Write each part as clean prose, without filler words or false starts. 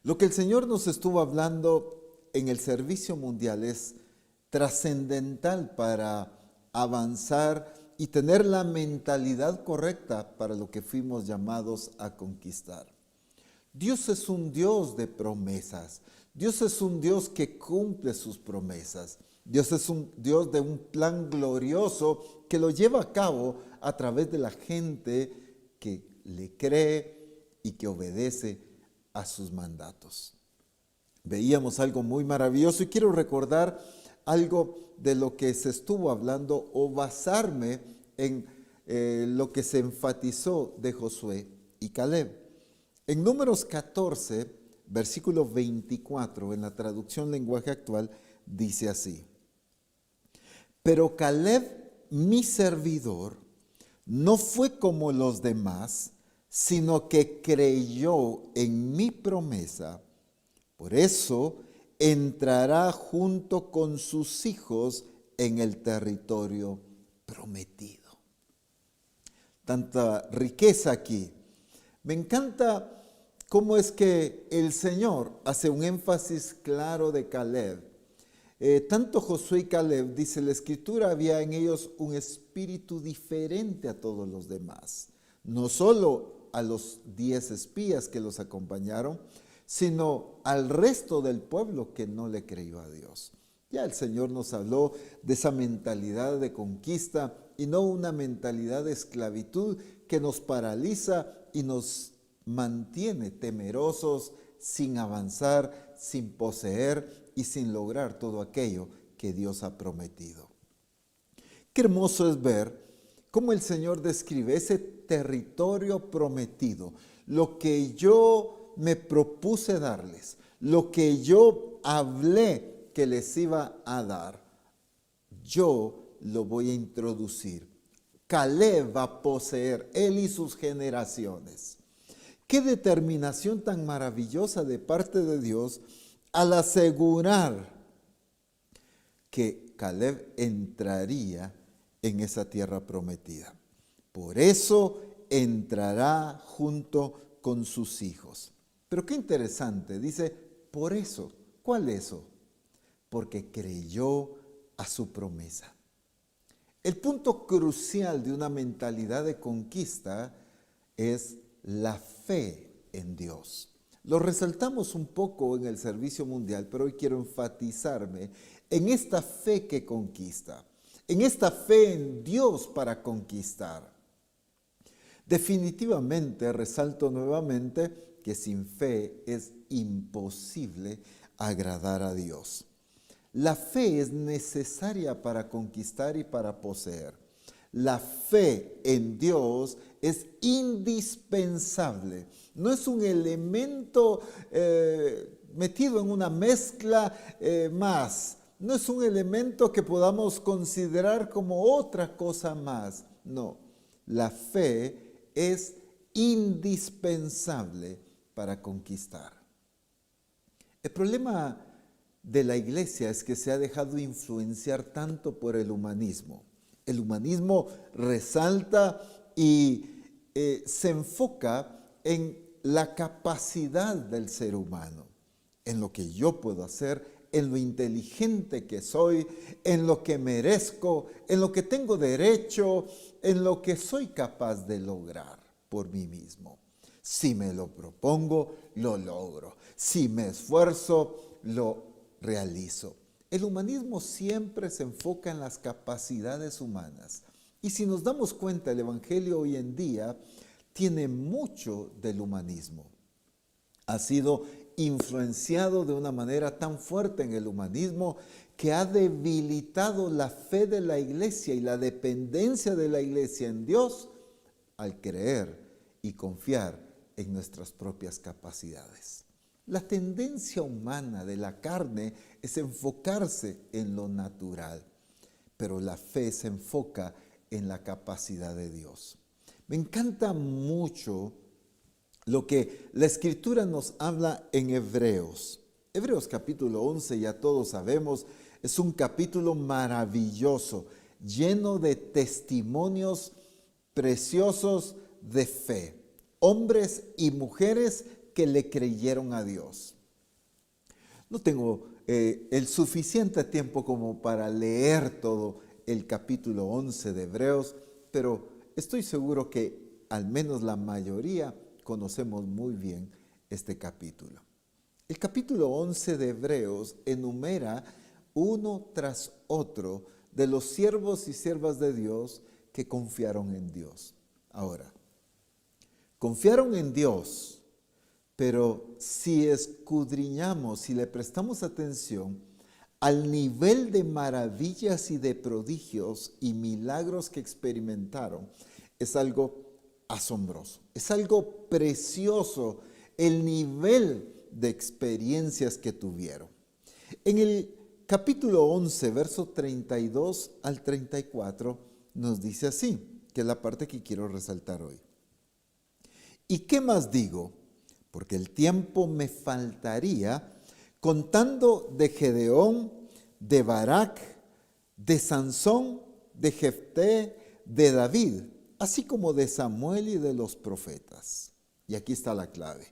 Lo que el Señor nos estuvo hablando en el servicio mundial es trascendental para avanzar y tener la mentalidad correcta para lo que fuimos llamados a conquistar. Dios es un Dios de promesas. Dios es un Dios que cumple sus promesas. Dios es un Dios de un plan glorioso que lo lleva a cabo a través de la gente que le cree y que obedece a sus mandatos. Veíamos algo muy maravilloso y quiero recordar algo de lo que se estuvo hablando o basarme en lo que se enfatizó de Josué y Caleb. En Números 14, versículo 24, en la traducción lenguaje actual, dice así: Pero Caleb, mi servidor, no fue como los demás, sino que creyó en mi promesa. Por eso entrará junto con sus hijos en el territorio prometido. Tanta riqueza aquí. Me encanta cómo es que el Señor hace un énfasis claro de Caleb. Tanto Josué y Caleb, dice la Escritura, había en ellos un espíritu diferente a todos los demás. No solo a los 10 espías que los acompañaron, sino al resto del pueblo que no le creyó a Dios. Ya el Señor nos habló de esa mentalidad de conquista y no una mentalidad de esclavitud que nos paraliza y nos mantiene temerosos, sin avanzar, sin poseer y sin lograr todo aquello que Dios ha prometido. Qué hermoso es ver cómo el Señor describe ese territorio prometido, lo que yo me propuse darles, lo que yo hablé que les iba a dar, yo lo voy a introducir. Caleb va a poseer, él y sus generaciones. Qué determinación tan maravillosa de parte de Dios al asegurar que Caleb entraría en esa tierra prometida. Por eso entrará junto con sus hijos. Pero qué interesante, dice, por eso. ¿Cuál eso? Porque creyó a su promesa. El punto crucial de una mentalidad de conquista es la fe en Dios. Lo resaltamos un poco en el servicio mundial, pero hoy quiero enfatizarme en esta fe que conquista, en esta fe en Dios para conquistar. Definitivamente, resalto nuevamente que sin fe es imposible agradar a Dios. La fe es necesaria para conquistar y para poseer. La fe en Dios es indispensable. No es un elemento metido en una mezcla más. No es un elemento que podamos considerar como otra cosa más. No, la fe es indispensable para conquistar. El problema de la iglesia es que se ha dejado influenciar tanto por el humanismo. El humanismo resalta y se enfoca en la capacidad del ser humano, en lo que yo puedo hacer, en lo inteligente que soy, en lo que merezco, en lo que tengo derecho, en lo que soy capaz de lograr por mí mismo. Si me lo propongo, lo logro. Si me esfuerzo, lo realizo. El humanismo siempre se enfoca en las capacidades humanas. Y si nos damos cuenta, el Evangelio hoy en día tiene mucho del humanismo. Ha sido influenciado de una manera tan fuerte en el humanismo que ha debilitado la fe de la iglesia y la dependencia de la iglesia en Dios al creer y confiar en nuestras propias capacidades. La tendencia humana de la carne es enfocarse en lo natural, pero la fe se enfoca en la capacidad de Dios. Me encanta mucho lo que la Escritura nos habla en Hebreos. Hebreos capítulo 11, ya todos sabemos, es un capítulo maravilloso, lleno de testimonios preciosos de fe. Hombres y mujeres que le creyeron a Dios. No tengo el suficiente tiempo como para leer todo el capítulo 11 de Hebreos, pero estoy seguro que al menos la mayoría conocemos muy bien este capítulo. El capítulo 11 de Hebreos enumera uno tras otro de los siervos y siervas de Dios que confiaron en Dios. Ahora, confiaron en Dios, pero si escudriñamos, si le prestamos atención al nivel de maravillas y de prodigios y milagros que experimentaron, es algo asombroso, es algo precioso el nivel de experiencias que tuvieron. En el capítulo 11, verso 32 al 34, nos dice así, que es la parte que quiero resaltar hoy. ¿Y qué más digo? Porque el tiempo me faltaría contando de Gedeón, de Barak, de Sansón, de Jefté, de David, así como de Samuel y de los profetas. Y aquí está la clave,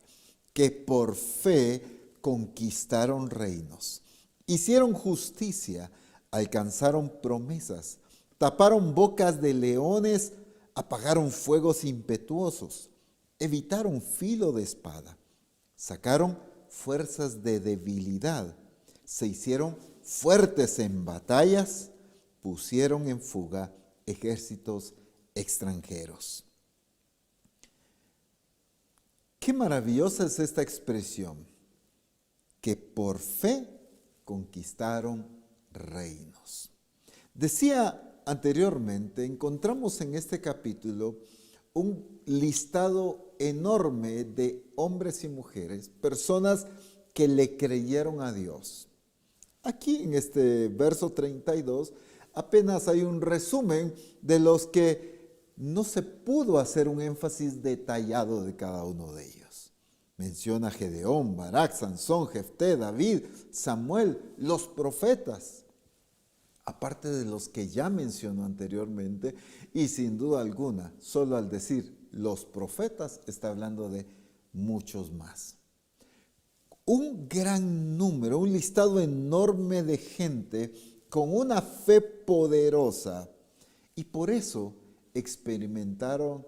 que por fe conquistaron reinos, hicieron justicia, alcanzaron promesas, taparon bocas de leones, apagaron fuegos impetuosos, evitaron filo de espada, sacaron fuerzas de debilidad, se hicieron fuertes en batallas, pusieron en fuga ejércitos extranjeros. Qué maravillosa es esta expresión, que por fe conquistaron reinos. Decía anteriormente, encontramos en este capítulo un listado enorme de hombres y mujeres, personas que le creyeron a Dios. Aquí en este verso 32 apenas hay un resumen de los que no se pudo hacer un énfasis detallado de cada uno de ellos. Menciona a Gedeón, Barak, Sansón, Jefté, David, Samuel, los profetas, aparte de los que ya mencionó anteriormente, y sin duda alguna, solo al decir los profetas, está hablando de muchos más. Un gran número, un listado enorme de gente con una fe poderosa, y por eso experimentaron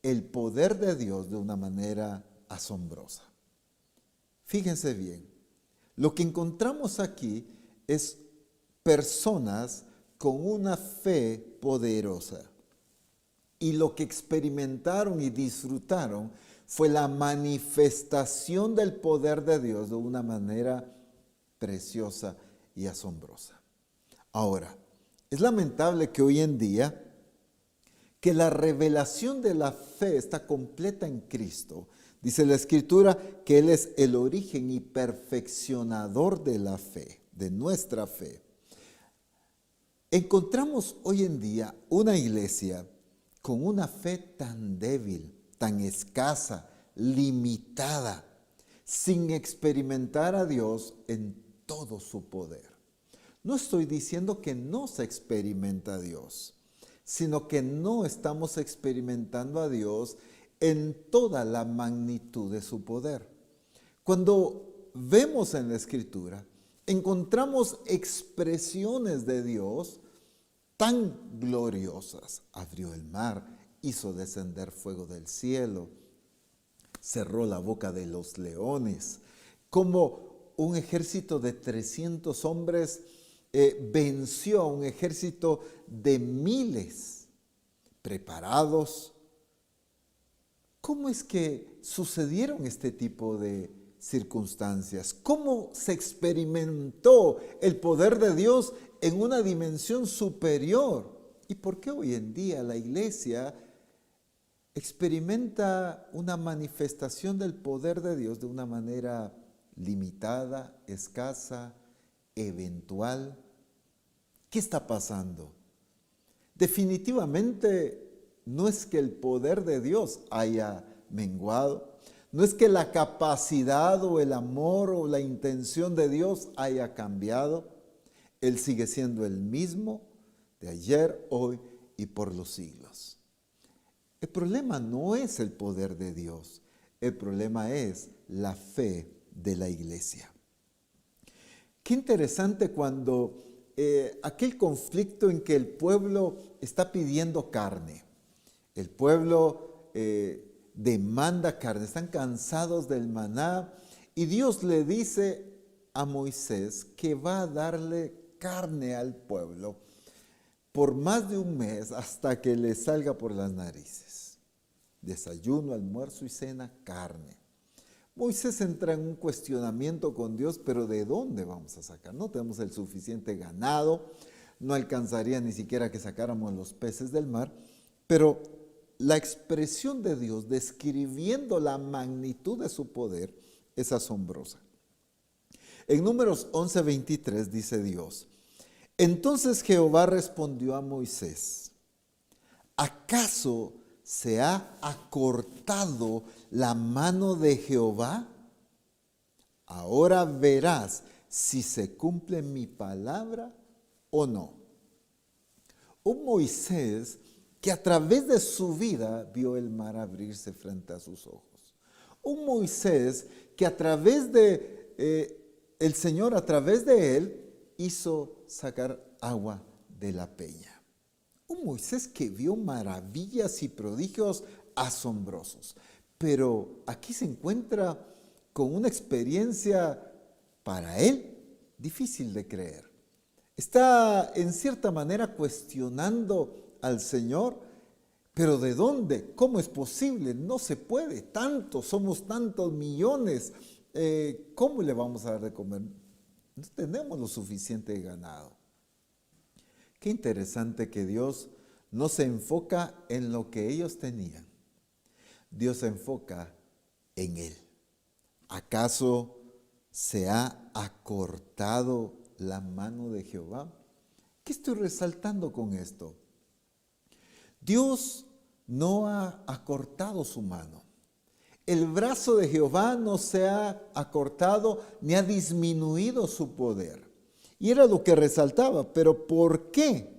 el poder de Dios de una manera asombrosa. Fíjense bien, lo que encontramos aquí es personas con una fe poderosa. Y lo que experimentaron y disfrutaron fue la manifestación del poder de Dios de una manera preciosa y asombrosa. Ahora, es lamentable que hoy en día, que la revelación de la fe está completa en Cristo. Dice la Escritura que Él es el origen y perfeccionador de la fe, de nuestra fe. Encontramos hoy en día una iglesia con una fe tan débil, tan escasa, limitada, sin experimentar a Dios en todo su poder. No estoy diciendo que no se experimenta a Dios, sino que no estamos experimentando a Dios en toda la magnitud de su poder. Cuando vemos en la Escritura, encontramos expresiones de Dios tan gloriosas. Abrió el mar, hizo descender fuego del cielo, cerró la boca de los leones, como un ejército de 300 hombres venció a un ejército de miles preparados. ¿Cómo es que sucedieron este tipo de circunstancias? ¿Cómo se experimentó el poder de Dios en una dimensión superior? ¿Y por qué hoy en día la iglesia experimenta una manifestación del poder de Dios de una manera limitada, escasa, eventual? ¿Qué está pasando? Definitivamente no es que el poder de Dios haya menguado, no es que la capacidad o el amor o la intención de Dios haya cambiado. Él sigue siendo el mismo de ayer, hoy y por los siglos. El problema no es el poder de Dios. el problema es la fe de la iglesia. Qué interesante cuando aquel conflicto en que el pueblo está pidiendo carne. El pueblo demanda carne, están cansados del maná y Dios le dice a Moisés que va a darle carne al pueblo por más de un mes hasta que le salga por las narices. Desayuno, almuerzo y cena, carne. Moisés entra en un cuestionamiento con Dios, pero ¿de dónde vamos a sacar? No tenemos el suficiente ganado, no alcanzaría ni siquiera que sacáramos los peces del mar, pero la expresión de Dios describiendo la magnitud de su poder es asombrosa. En Números 11:23 dice Dios: entonces Jehová respondió a Moisés: ¿acaso se ha acortado la mano de Jehová? Ahora verás si se cumple mi palabra o no. Un Moisés que a través de su vida vio el mar abrirse frente a sus ojos. Un Moisés que a través de el Señor, a través de él, hizo sacar agua de la peña. Un Moisés que vio maravillas y prodigios asombrosos. Pero aquí se encuentra con una experiencia para él difícil de creer. Está en cierta manera cuestionando al Señor, pero ¿de dónde? ¿Cómo es posible? No se puede, tantos, somos tantos millones, ¿cómo le vamos a dar de comer? No tenemos lo suficiente ganado. Qué interesante que Dios no se enfoca en lo que ellos tenían. Dios se enfoca en Él. ¿Acaso se ha acortado la mano de Jehová? ¿Qué estoy resaltando con esto? Dios no ha acortado su mano. El brazo de Jehová no se ha acortado ni ha disminuido su poder. Y era lo que resaltaba. ¿Pero por qué?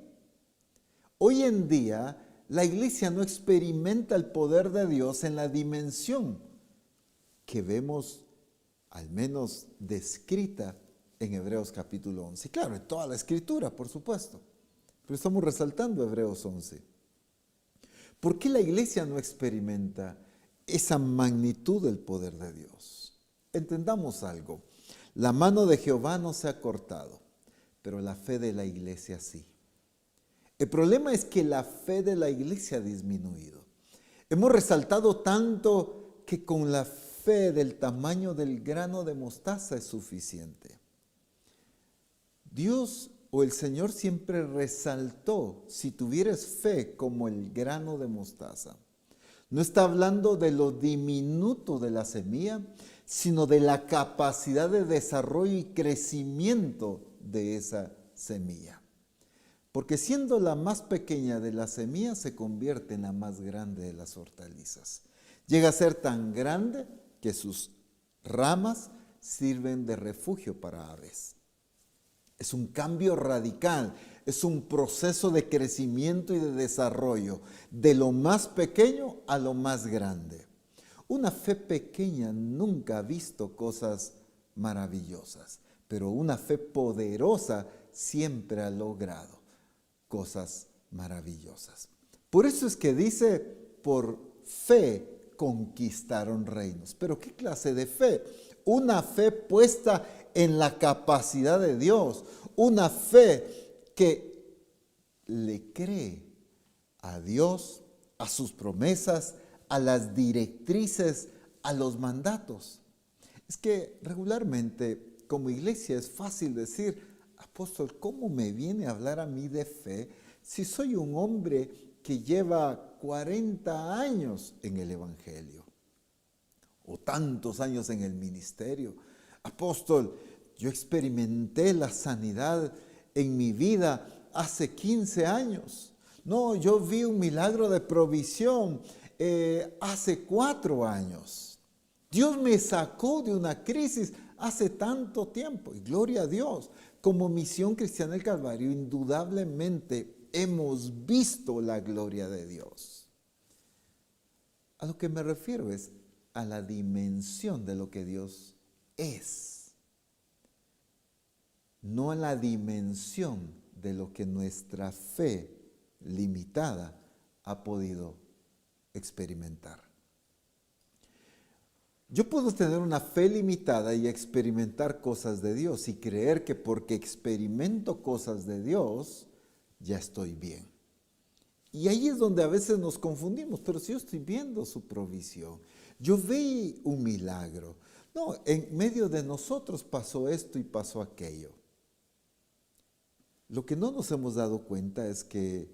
Hoy en día la iglesia no experimenta el poder de Dios en la dimensión que vemos al menos descrita en Hebreos capítulo 11. Claro, en toda la escritura, por supuesto. Pero estamos resaltando Hebreos 11. ¿Por qué la iglesia no experimenta esa magnitud del poder de Dios? Entendamos algo. La mano de Jehová no se ha cortado, pero la fe de la iglesia sí. El problema es que la fe de la iglesia ha disminuido. Hemos resaltado tanto que con la fe del tamaño del grano de mostaza es suficiente. Dios o el Señor siempre resaltó, si tuvieras fe como el grano de mostaza. No está hablando de lo diminuto de la semilla, sino de la capacidad de desarrollo y crecimiento de esa semilla. Porque siendo la más pequeña de las semillas, se convierte en la más grande de las hortalizas. Llega a ser tan grande que sus ramas sirven de refugio para aves. Es un cambio radical, es un proceso de crecimiento y de desarrollo, de lo más pequeño a lo más grande. Una fe pequeña nunca ha visto cosas maravillosas, pero una fe poderosa siempre ha logrado cosas maravillosas. Por eso es que dice, por fe conquistaron reinos. ¿Pero qué clase de fe? Una fe puesta en la capacidad de Dios, una fe que le cree a Dios, a sus promesas, a las directrices, a los mandatos. Es que regularmente como iglesia es fácil decir, apóstol, ¿cómo me viene a hablar a mí de fe si soy un hombre que lleva 40 años en el evangelio o tantos años en el ministerio? Apóstol, yo experimenté la sanidad en mi vida hace 15 años. No, yo vi un milagro de provisión hace 4 años. Dios me sacó de una crisis hace tanto tiempo. Y gloria a Dios, como Misión Cristiana del Calvario, indudablemente hemos visto la gloria de Dios. A lo que me refiero es, a la dimensión de lo que Dios es, no a la dimensión de lo que nuestra fe limitada ha podido experimentar. Yo puedo tener una fe limitada y experimentar cosas de Dios y creer que porque experimento cosas de Dios, ya estoy bien. Y ahí es donde a veces nos confundimos, pero si yo estoy viendo su provisión, yo vi un milagro. No, en medio de nosotros pasó esto y pasó aquello. Lo que no nos hemos dado cuenta es que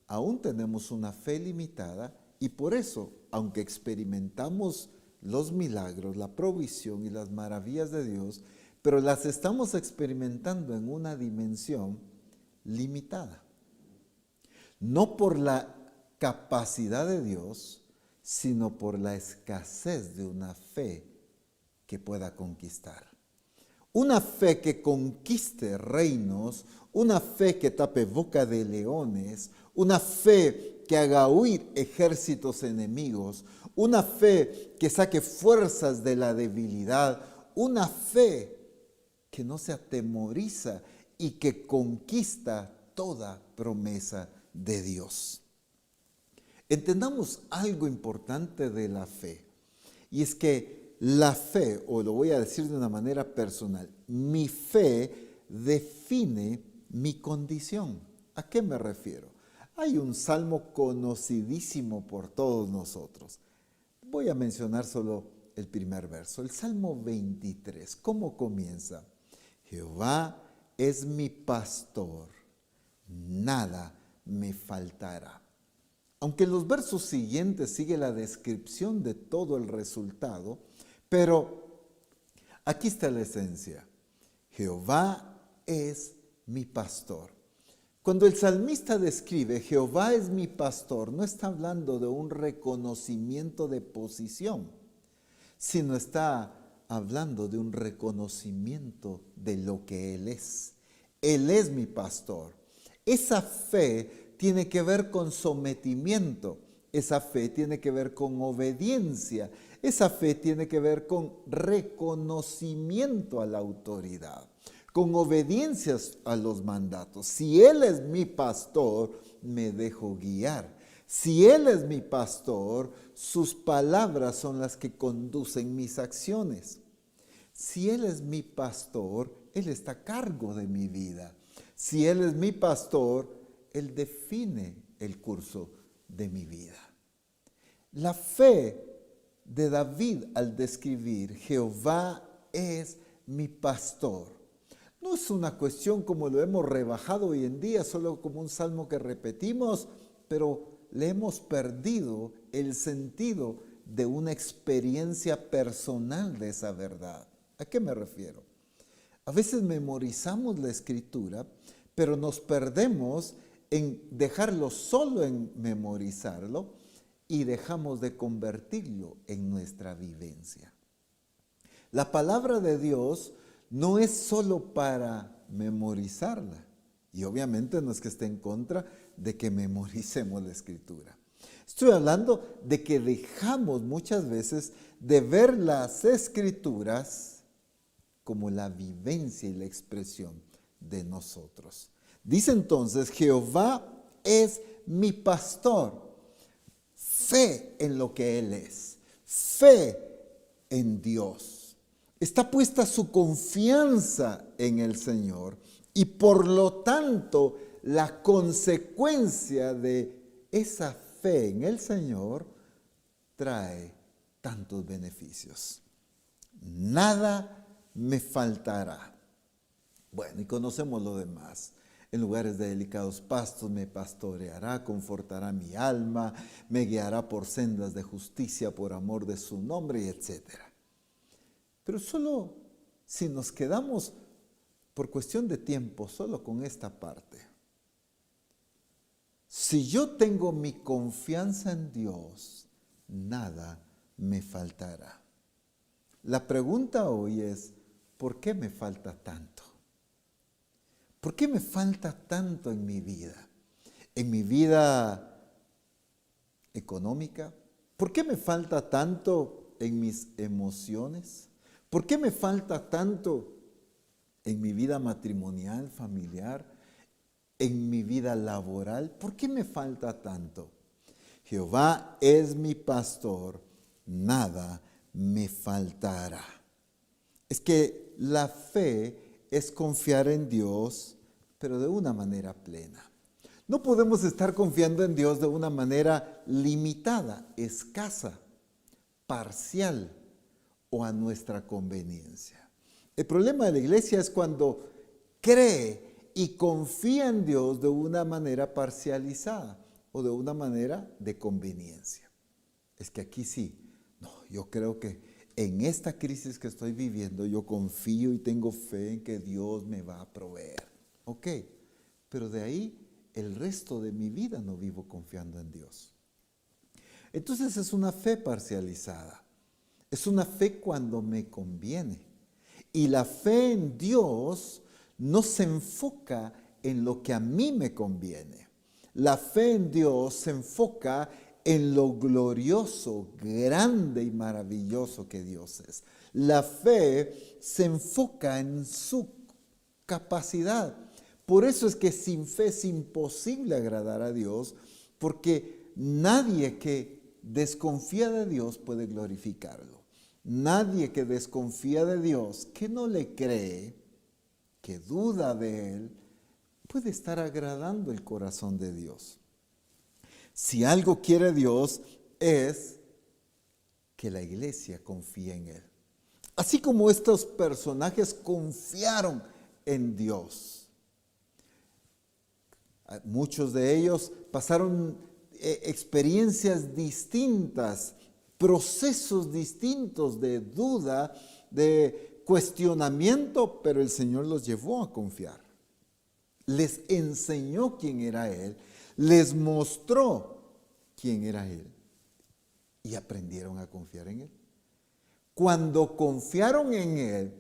aún tenemos una fe limitada y por eso, aunque experimentamos los milagros, la provisión y las maravillas de Dios, pero las estamos experimentando en una dimensión limitada. No por la capacidad de Dios, sino por la escasez de una fe que pueda conquistar. Una fe que conquiste reinos, una fe que tape boca de leones, una fe que haga huir ejércitos enemigos, una fe que saque fuerzas de la debilidad, una fe que no se atemoriza y que conquista toda promesa de Dios. Entendamos algo importante de la fe, y es que la fe, o lo voy a decir de una manera personal, mi fe define mi condición. ¿A qué me refiero? Hay un salmo conocidísimo por todos nosotros. Voy a mencionar solo el primer verso, el Salmo 23. ¿Cómo comienza? Jehová es mi pastor, nada me faltará. Aunque en los versos siguientes sigue la descripción de todo el resultado, pero aquí está la esencia. Jehová es mi pastor. Cuando el salmista describe Jehová es mi pastor, no está hablando de un reconocimiento de posición, sino está hablando de un reconocimiento de lo que Él es. Él es mi pastor. Esa fe tiene que ver con sometimiento, esa fe tiene que ver con obediencia, esa fe tiene que ver con reconocimiento a la autoridad, con obediencias a los mandatos. Si Él es mi pastor, me dejo guiar. Si Él es mi pastor, sus palabras son las que conducen mis acciones. Si Él es mi pastor, Él está a cargo de mi vida. Si Él es mi pastor, Él define el curso de mi vida. La fe de David al describir Jehová es mi pastor, no es una cuestión como lo hemos rebajado hoy en día, solo como un salmo que repetimos, pero le hemos perdido el sentido de una experiencia personal de esa verdad. ¿A qué me refiero? A veces memorizamos la escritura, pero nos perdemos en dejarlo solo en memorizarlo y dejamos de convertirlo en nuestra vivencia. La palabra de Dios no es solo para memorizarla, y obviamente no es que esté en contra de que memoricemos la escritura. Estoy hablando de que dejamos muchas veces de ver las escrituras como la vivencia y la expresión de nosotros. Dice entonces, Jehová es mi pastor. Fe en lo que Él es, fe en Dios. Está puesta su confianza en el Señor y por lo tanto la consecuencia de esa fe en el Señor trae tantos beneficios. Nada me faltará. Bueno, y conocemos lo demás. En lugares de delicados pastos me pastoreará, confortará mi alma, me guiará por sendas de justicia por amor de su nombre, etcétera. Pero solo si nos quedamos por cuestión de tiempo solo con esta parte. Si yo tengo mi confianza en Dios, nada me faltará. La pregunta hoy es, ¿por qué me falta tanto? ¿Por qué me falta tanto en mi vida? En mi vida económica. ¿Por qué me falta tanto en mis emociones? ¿Por qué me falta tanto en mi vida matrimonial, familiar, en mi vida laboral? ¿Por qué me falta tanto? Jehová es mi pastor, nada me faltará. Es que la fe es confiar en Dios, pero de una manera plena. No podemos estar confiando en Dios de una manera limitada, escasa, parcial o a nuestra conveniencia. El problema de la iglesia es cuando cree y confía en Dios de una manera parcializada o de una manera de conveniencia. Es que aquí sí, no, yo creo que en esta crisis que estoy viviendo, yo confío y tengo fe en que Dios me va a proveer. Ok, pero de ahí el resto de mi vida no vivo confiando en Dios. Entonces es una fe parcializada. Es una fe cuando me conviene. Y la fe en Dios no se enfoca en lo que a mí me conviene. La fe en Dios se enfoca en lo glorioso, grande y maravilloso que Dios es. La fe se enfoca en su capacidad. Por eso es que sin fe es imposible agradar a Dios, porque nadie que desconfía de Dios puede glorificarlo. Nadie que desconfía de Dios, que no le cree, que duda de Él, puede estar agradando el corazón de Dios. Si algo quiere Dios es que la iglesia confíe en Él. Así como estos personajes confiaron en Dios. Muchos de ellos pasaron experiencias distintas, procesos distintos de duda, de cuestionamiento, pero el Señor los llevó a confiar. Les enseñó quién era Él, les mostró quién era Él y aprendieron a confiar en Él. Cuando confiaron en Él,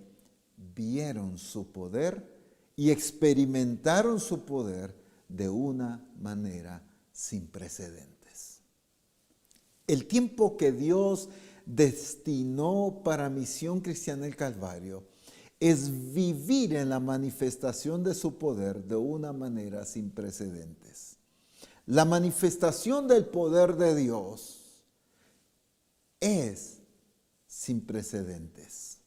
vieron su poder y experimentaron su poder de una manera sin precedentes. El tiempo que Dios destinó para Misión Cristiana del Calvario es vivir en la manifestación de su poder de una manera sin precedentes. La manifestación del poder de Dios es sin precedentes.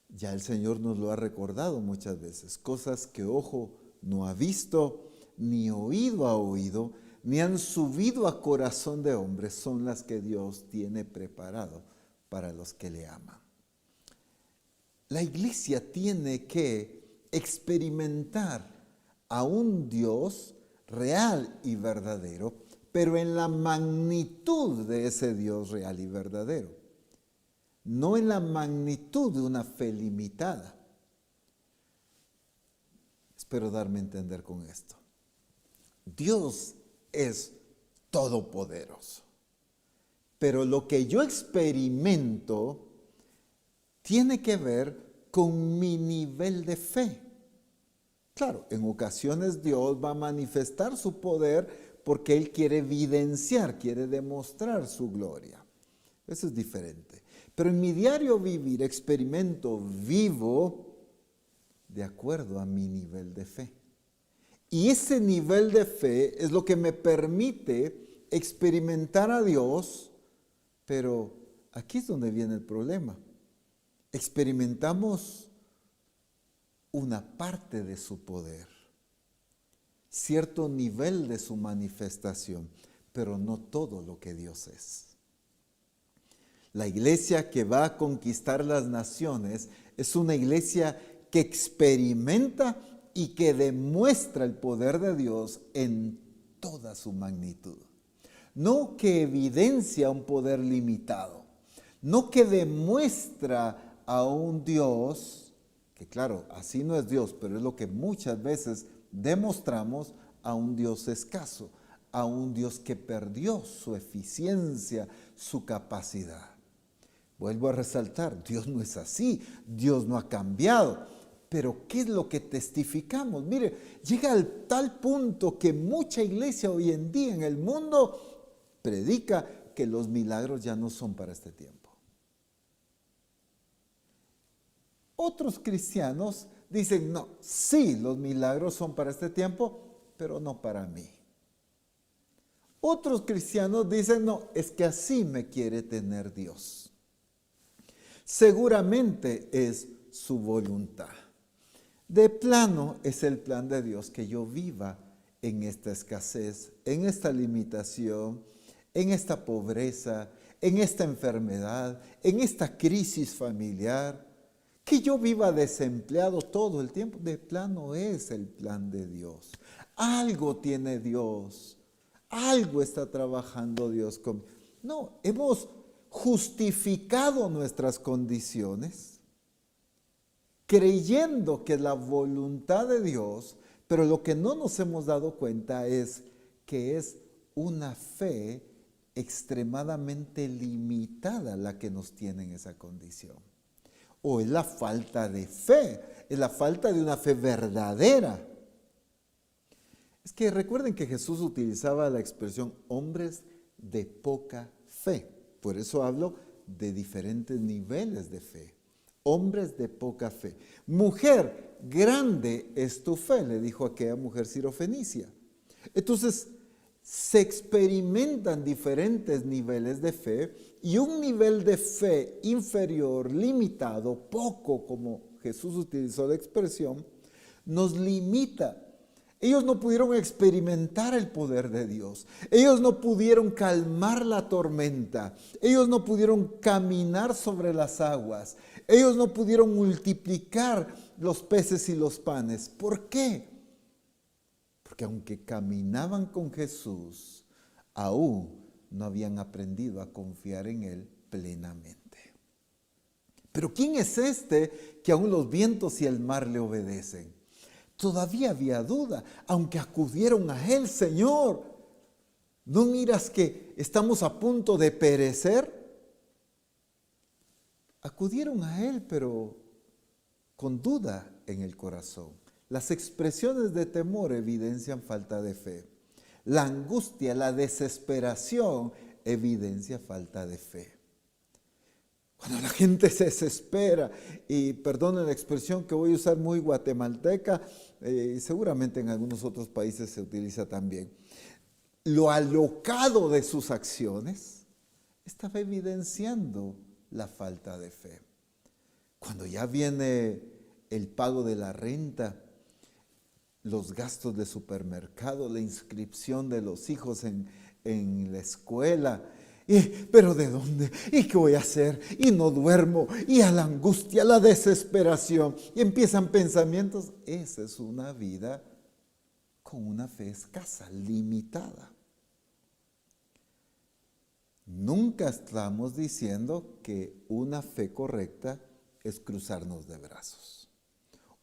Ya el Señor nos lo ha recordado muchas veces. Cosas que ojo no ha visto, ni oído ha oído, ni han subido a corazón de hombre, son las que Dios tiene preparado para los que le aman. La iglesia tiene que experimentar a un Dios real y verdadero, pero en la magnitud de ese Dios real y verdadero, no en la magnitud de una fe limitada. Espero darme a entender con esto. Dios es todopoderoso, pero lo que yo experimento tiene que ver con mi nivel de fe. Claro, en ocasiones Dios va a manifestar su poder porque Él quiere evidenciar, quiere demostrar su gloria. Eso es diferente. Pero en mi diario vivir experimento, vivo de acuerdo a mi nivel de fe. Y ese nivel de fe es lo que me permite experimentar a Dios, pero aquí es donde viene el problema. Experimentamos una parte de su poder, cierto nivel de su manifestación, pero no todo lo que Dios es. La iglesia que va a conquistar las naciones es una iglesia que experimenta y que demuestra el poder de Dios en toda su magnitud. No que evidencia un poder limitado, no que demuestra a un Dios, que claro, así no es Dios, pero es lo que muchas veces demostramos, a un Dios escaso, a un Dios que perdió su eficiencia, su capacidad. Vuelvo a resaltar, Dios no es así, Dios no ha cambiado. Pero ¿qué es lo que testificamos? Mire, llega al tal punto que mucha iglesia hoy en día en el mundo predica que los milagros ya no son para este tiempo. Otros cristianos dicen, no, sí, los milagros son para este tiempo, pero no para mí. Otros cristianos dicen, no, es que así me quiere tener Dios. Seguramente es su voluntad. De plano es el plan de Dios que yo viva en esta escasez, en esta limitación, en esta pobreza, en esta enfermedad, en esta crisis familiar, que yo viva desempleado todo el tiempo. De plano es el plan de Dios. Algo tiene Dios, algo está trabajando Dios conmigo. No, hemos justificado nuestras condiciones, creyendo que es la voluntad de Dios, pero lo que no nos hemos dado cuenta es que es una fe extremadamente limitada la que nos tiene en esa condición. O es la falta de fe, es la falta de una fe verdadera. Es que recuerden que Jesús utilizaba la expresión hombres de poca fe. Por eso hablo de diferentes niveles de fe. Hombres de poca fe. Mujer, grande es tu fe, le dijo aquella mujer sirofenicia. Entonces, se experimentan diferentes niveles de fe y un nivel de fe inferior, limitado, poco, como Jesús utilizó la expresión, nos limita. Ellos no pudieron experimentar el poder de Dios. Ellos no pudieron calmar la tormenta. Ellos no pudieron caminar sobre las aguas. Ellos no pudieron multiplicar los peces y los panes. ¿Por qué? Porque aunque caminaban con Jesús, aún no habían aprendido a confiar en Él plenamente. Pero ¿quién es este que aún los vientos y el mar le obedecen? Todavía había duda, aunque acudieron a Él, Señor, ¿no miras que estamos a punto de perecer? Acudieron a Él, pero con duda en el corazón. Las expresiones de temor evidencian falta de fe. La angustia, la desesperación evidencia falta de fe. Cuando la gente se desespera, y perdonen la expresión que voy a usar muy guatemalteca, seguramente en algunos otros países se utiliza también, lo alocado de sus acciones estaba evidenciando la falta de fe. Cuando ya viene el pago de la renta, los gastos de supermercado, la inscripción de los hijos en la escuela, ¿pero de dónde? ¿Y qué voy a hacer? Y no duermo, y a la angustia, a la desesperación, y empiezan pensamientos. Esa es una vida con una fe escasa, limitada. Nunca estamos diciendo que una fe correcta es cruzarnos de brazos.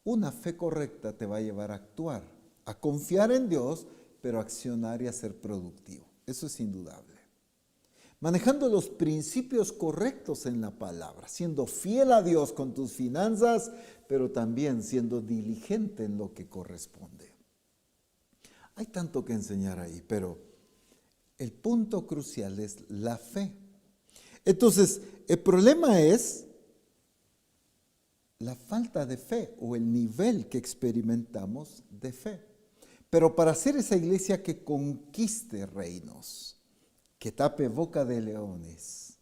Una fe correcta te va a llevar a actuar, a confiar en Dios, pero a accionar y a ser productivo. Eso es indudable. Manejando los principios correctos en la palabra, siendo fiel a Dios con tus finanzas, pero también siendo diligente en lo que corresponde. Hay tanto que enseñar ahí, pero el punto crucial es la fe. Entonces, el problema es la falta de fe o el nivel que experimentamos de fe. Pero para ser esa iglesia que conquiste reinos, que tape boca de leones,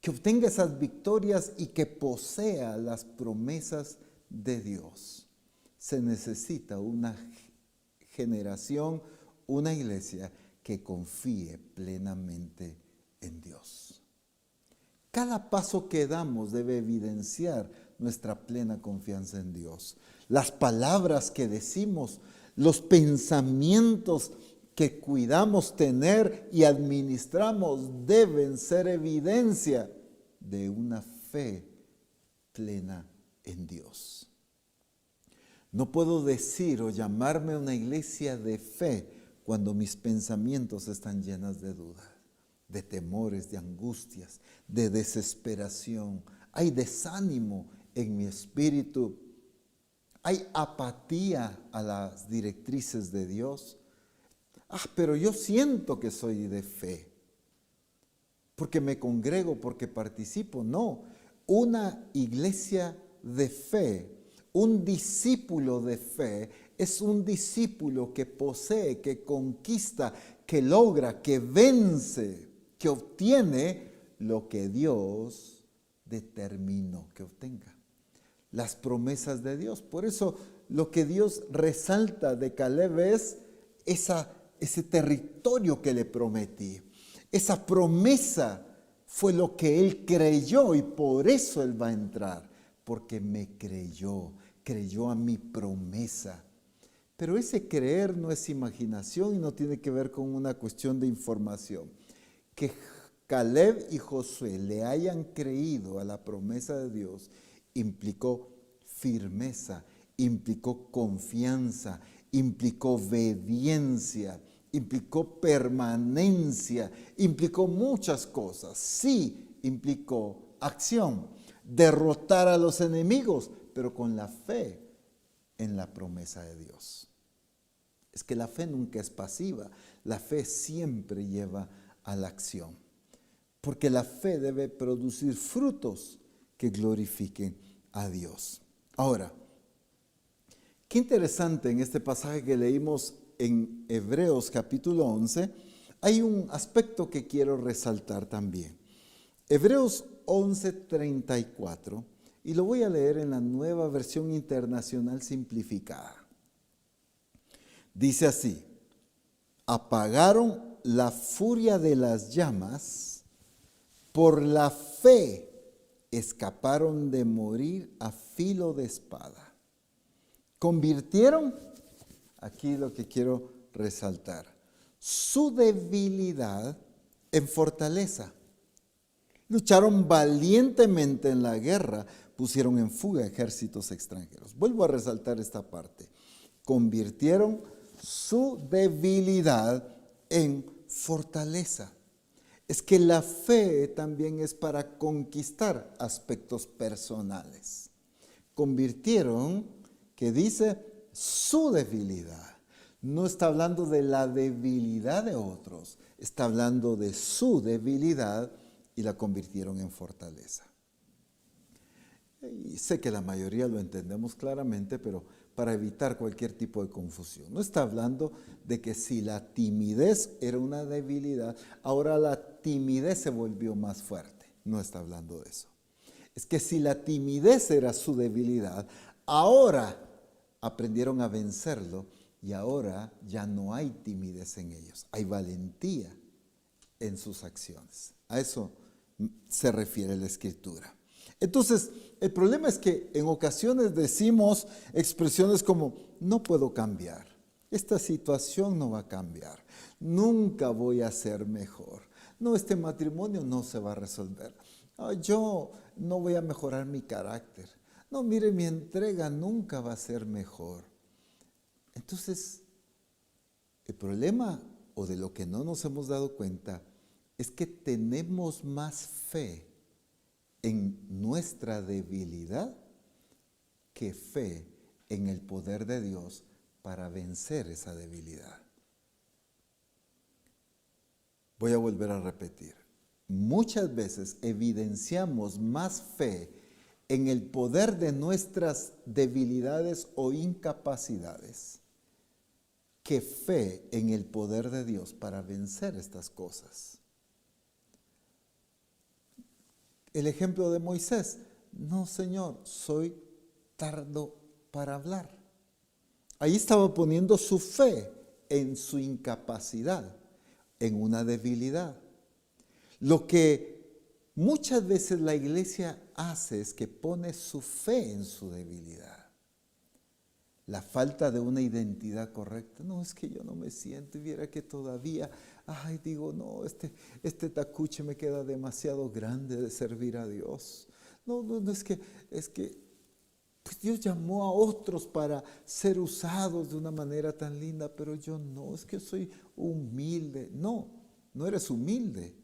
que obtenga esas victorias y que posea las promesas de Dios, se necesita una generación, una iglesia que confíe plenamente en Dios. Cada paso que damos debe evidenciar nuestra plena confianza en Dios. Las palabras que decimos, los pensamientos que cuidamos tener y administramos deben ser evidencia de una fe plena en Dios. No puedo decir o llamarme una iglesia de fe cuando mis pensamientos están llenos de dudas, de temores, de angustias, de desesperación. Hay desánimo en mi espíritu. Hay apatía a las directrices de Dios. Pero yo siento que soy de fe, porque me congrego, porque participo. No, una iglesia de fe, un discípulo de fe, es un discípulo que posee, que conquista, que logra, que vence, que obtiene lo que Dios determinó que obtenga. Las promesas de Dios. Por eso lo que Dios resalta de Caleb es ese territorio que le prometí. Esa promesa fue lo que él creyó y por eso él va a entrar. Porque me creyó a mi promesa. Pero ese creer no es imaginación y no tiene que ver con una cuestión de información. Que Caleb y Josué le hayan creído a la promesa de Dios implicó firmeza, implicó confianza, implicó obediencia, implicó permanencia, implicó muchas cosas. Sí, implicó acción, derrotar a los enemigos, pero con la fe en la promesa de Dios. Es que la fe nunca es pasiva, la fe siempre lleva a la acción, porque la fe debe producir frutos que glorifiquen a Dios. Ahora, qué interesante en este pasaje que leímos en Hebreos capítulo 11, hay un aspecto que quiero resaltar también. Hebreos 11:34, y lo voy a leer en la Nueva Versión Internacional Simplificada. Dice así: apagaron la furia de las llamas, por la fe escaparon de morir a filo de espada. Convirtieron, aquí lo que quiero resaltar, su debilidad en fortaleza. Lucharon valientemente en la guerra, pusieron en fuga ejércitos extranjeros. Vuelvo a resaltar esta parte. Convirtieron su debilidad en fortaleza. Es que la fe también es para conquistar aspectos personales. Convirtieron, que dice, su debilidad. No está hablando de la debilidad de otros, está hablando de su debilidad y la convirtieron en fortaleza. Y sé que la mayoría lo entendemos claramente, pero para evitar cualquier tipo de confusión. No está hablando de que si la timidez era una debilidad, ahora la timidez se volvió más fuerte. No está hablando de eso. Es que si la timidez era su debilidad, ahora aprendieron a vencerlo y ahora ya no hay timidez en ellos. Hay valentía en sus acciones. A eso se refiere la Escritura. Entonces, el problema es que en ocasiones decimos expresiones como, no puedo cambiar, esta situación no va a cambiar, nunca voy a ser mejor, no, este matrimonio no se va a resolver, yo no voy a mejorar mi carácter, no, mire, mi entrega nunca va a ser mejor. Entonces, el problema, o de lo que no nos hemos dado cuenta, es que tenemos más fe en nuestra debilidad que fe en el poder de Dios para vencer esa debilidad. Voy a volver a repetir. Muchas veces evidenciamos más fe en el poder de nuestras debilidades o incapacidades que fe en el poder de Dios para vencer estas cosas. El ejemplo de Moisés, no, Señor, soy tardo para hablar. Ahí estaba poniendo su fe en su incapacidad, en una debilidad. Lo que muchas veces la iglesia hace es que pone su fe en su debilidad. La falta de una identidad correcta. No, es que yo no me siento, y viera que todavía, digo, no, este tacuche me queda demasiado grande de servir a Dios. No, es que pues Dios llamó a otros para ser usados de una manera tan linda, pero yo no, es que soy humilde. No eres humilde.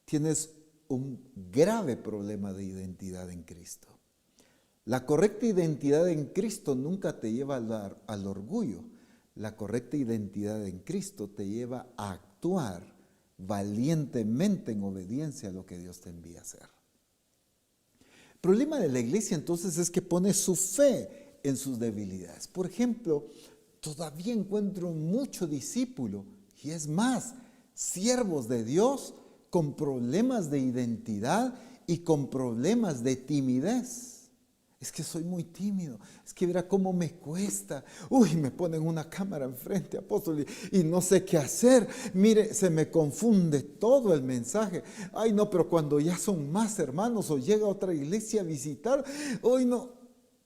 Tienes un grave problema de identidad en Cristo. La correcta identidad en Cristo nunca te lleva al orgullo. La correcta identidad en Cristo te lleva a actuar valientemente en obediencia a lo que Dios te envía a hacer. El problema de la iglesia entonces es que pone su fe en sus debilidades. Por ejemplo, todavía encuentro mucho discípulo, y es más, siervos de Dios con problemas de identidad y con problemas de timidez. Es que soy muy tímido, es que verá cómo me cuesta. Uy, me ponen una cámara enfrente, apóstol, y no sé qué hacer. Mire, se me confunde todo el mensaje. Ay, no, pero cuando ya son más hermanos o llega a otra iglesia a visitar, hoy no.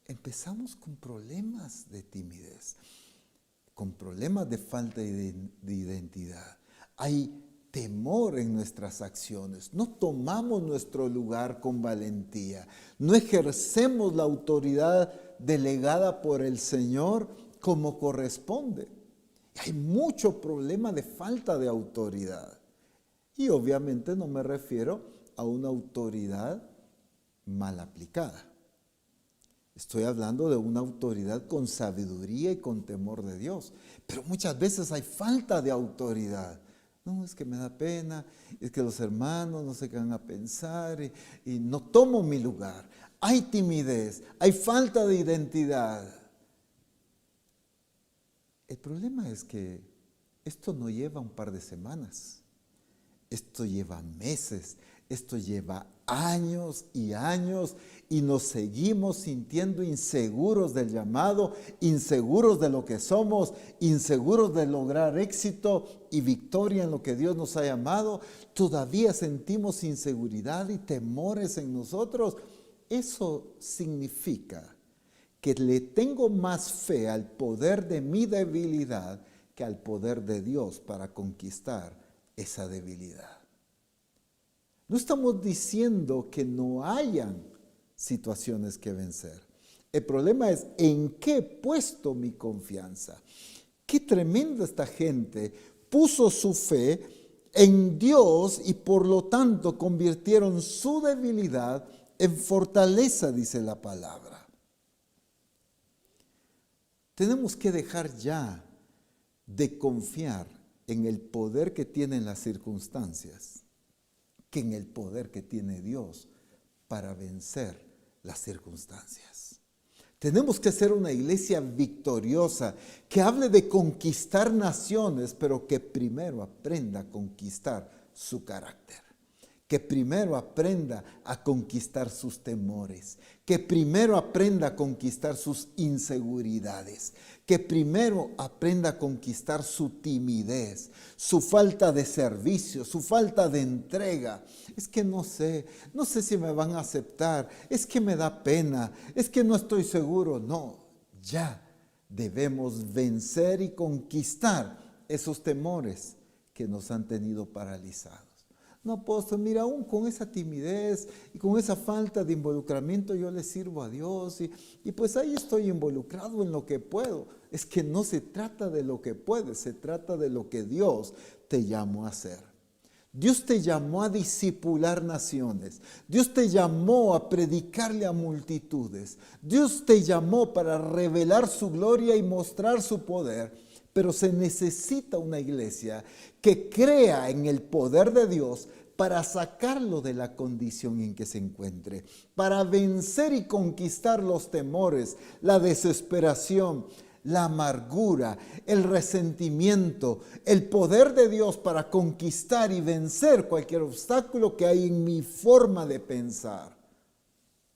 Empezamos con problemas de timidez, con problemas de falta de identidad. Hay temor en nuestras acciones, no tomamos nuestro lugar con valentía, no ejercemos la autoridad delegada por el Señor como corresponde. Hay mucho problema de falta de autoridad. Y obviamente no me refiero a una autoridad mal aplicada. Estoy hablando de una autoridad con sabiduría y con temor de Dios. Pero muchas veces hay falta de autoridad. No, es que me da pena, es que los hermanos no sé qué van a pensar y no tomo mi lugar. Hay timidez, hay falta de identidad. El problema es que esto no lleva un par de semanas. Esto lleva meses, esto lleva años y años y nos seguimos sintiendo inseguros del llamado, inseguros de lo que somos, inseguros de lograr éxito y victoria en lo que Dios nos ha llamado. Todavía sentimos inseguridad y temores en nosotros. Eso significa que le tengo más fe al poder de mi debilidad que al poder de Dios para conquistar esa debilidad. No estamos diciendo que no hayan situaciones que vencer. El problema es en qué he puesto mi confianza. Qué tremenda esta gente puso su fe en Dios y por lo tanto convirtieron su debilidad en fortaleza, dice la palabra. Tenemos que dejar ya de confiar en el poder que tienen las circunstancias que en el poder que tiene Dios para vencer las circunstancias. Tenemos que ser una iglesia victoriosa que hable de conquistar naciones, pero que primero aprenda a conquistar su carácter. Que primero aprenda a conquistar sus temores, que primero aprenda a conquistar sus inseguridades, que primero aprenda a conquistar su timidez, su falta de servicio, su falta de entrega. Es que no sé si me van a aceptar, es que me da pena, es que no estoy seguro. No, ya debemos vencer y conquistar esos temores que nos han tenido paralizados. No, apóstol, mira, aún con esa timidez y con esa falta de involucramiento yo le sirvo a Dios y pues ahí estoy involucrado en lo que puedo. Es que no se trata de lo que puedes, se trata de lo que Dios te llamó a hacer. Dios te llamó a discipular naciones. Dios te llamó a predicarle a multitudes. Dios te llamó para revelar su gloria y mostrar su poder. Pero se necesita una iglesia que crea en el poder de Dios para sacarlo de la condición en que se encuentre, para vencer y conquistar los temores, la desesperación, la amargura, el resentimiento, el poder de Dios para conquistar y vencer cualquier obstáculo que hay en mi forma de pensar.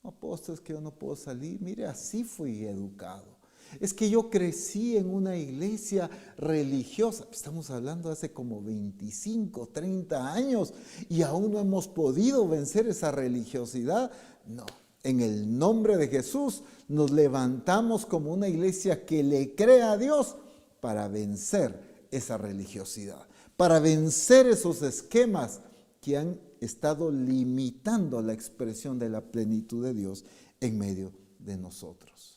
Apóstol, es que yo no puedo salir. Mire, así fui educado. Es que yo crecí en una iglesia religiosa. Estamos hablando de hace como 25, 30 años y aún no hemos podido vencer esa religiosidad. No, en el nombre de Jesús nos levantamos como una iglesia que le crea a Dios para vencer esa religiosidad, para vencer esos esquemas que han estado limitando la expresión de la plenitud de Dios en medio de nosotros.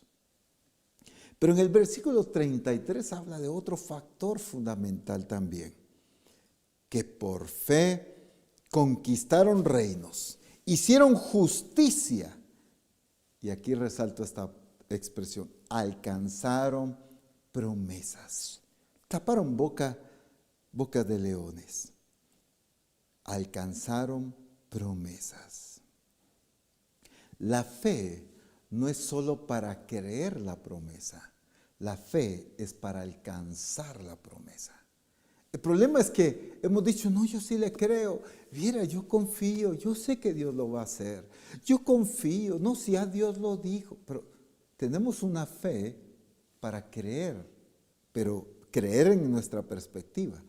Pero en el versículo 33 habla de otro factor fundamental también, que por fe conquistaron reinos, hicieron justicia, y aquí resalto esta expresión, alcanzaron promesas, taparon boca de leones, alcanzaron promesas. La fe no es solo para creer la promesa, la fe es para alcanzar la promesa. El problema es que hemos dicho, no, yo sí le creo, mira, yo confío, yo sé que Dios lo va a hacer, yo confío, no, si ya Dios lo dijo, pero tenemos una fe para creer, pero creer en nuestra perspectiva,